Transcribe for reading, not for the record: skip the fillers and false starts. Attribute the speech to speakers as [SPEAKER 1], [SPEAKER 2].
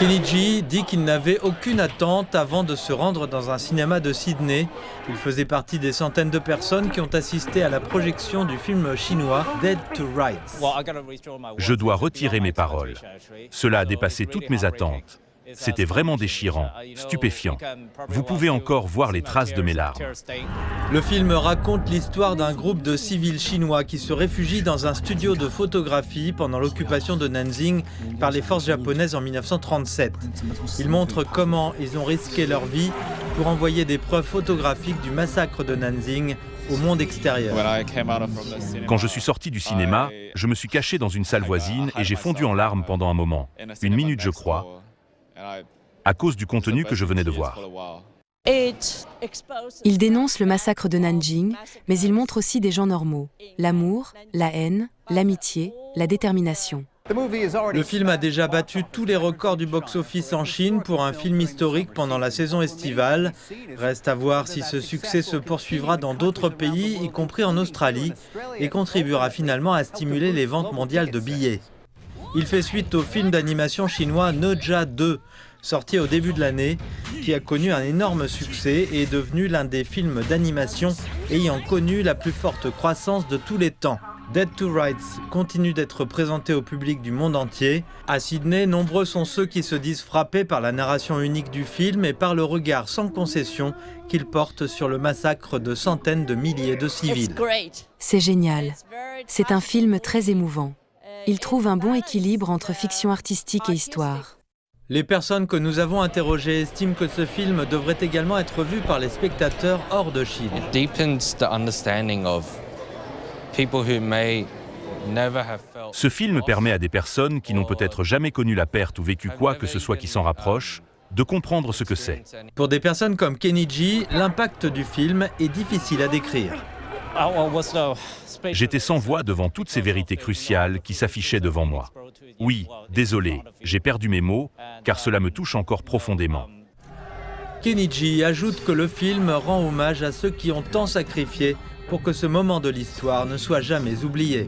[SPEAKER 1] Kenny G dit qu'il n'avait aucune attente avant de se rendre dans un cinéma de Sydney. Il faisait partie des centaines de personnes qui ont assisté à la projection du film chinois Dead to Rights.
[SPEAKER 2] Je dois retirer mes paroles. Cela a dépassé toutes mes attentes. C'était vraiment déchirant, stupéfiant. Vous pouvez encore voir les traces de mes larmes.
[SPEAKER 1] Le film raconte l'histoire d'un groupe de civils chinois qui se réfugient dans un studio de photographie pendant l'occupation de Nanjing par les forces japonaises en 1937. Il montre comment ils ont risqué leur vie pour envoyer des preuves photographiques du massacre de Nanjing au monde extérieur.
[SPEAKER 2] Quand je suis sorti du cinéma, je me suis caché dans une salle voisine et j'ai fondu en larmes pendant un moment, 1 minute je crois, à cause du contenu que je venais de voir.
[SPEAKER 3] Il dénonce le massacre de Nanjing, mais il montre aussi des gens normaux. L'amour, la haine, l'amitié, la détermination.
[SPEAKER 1] Le film a déjà battu tous les records du box-office en Chine pour un film historique pendant la saison estivale. Reste à voir si ce succès se poursuivra dans d'autres pays, y compris en Australie, et contribuera finalement à stimuler les ventes mondiales de billets. Il fait suite au film d'animation chinois Naja 2, sorti au début de l'année, qui a connu un énorme succès et est devenu l'un des films d'animation ayant connu la plus forte croissance de tous les temps. Dead to Rights continue d'être présenté au public du monde entier. À Sydney, nombreux sont ceux qui se disent frappés par la narration unique du film et par le regard sans concession qu'il porte sur le massacre de centaines de milliers de civils.
[SPEAKER 3] C'est génial. C'est un film très émouvant. Il trouve un bon équilibre entre fiction artistique et histoire.
[SPEAKER 1] Les personnes que nous avons interrogées estiment que ce film devrait également être vu par les spectateurs hors de Chine.
[SPEAKER 2] Ce film permet à des personnes qui n'ont peut-être jamais connu la perte ou vécu quoi que ce soit qui s'en rapproche, de comprendre ce que c'est.
[SPEAKER 1] Pour des personnes comme Kenny G, l'impact du film est difficile à décrire.
[SPEAKER 2] J'étais sans voix devant toutes ces vérités cruciales qui s'affichaient devant moi. Oui, désolé, j'ai perdu mes mots, car cela me touche encore profondément.
[SPEAKER 1] Kenny G ajoute que le film rend hommage à ceux qui ont tant sacrifié pour que ce moment de l'histoire ne soit jamais oublié.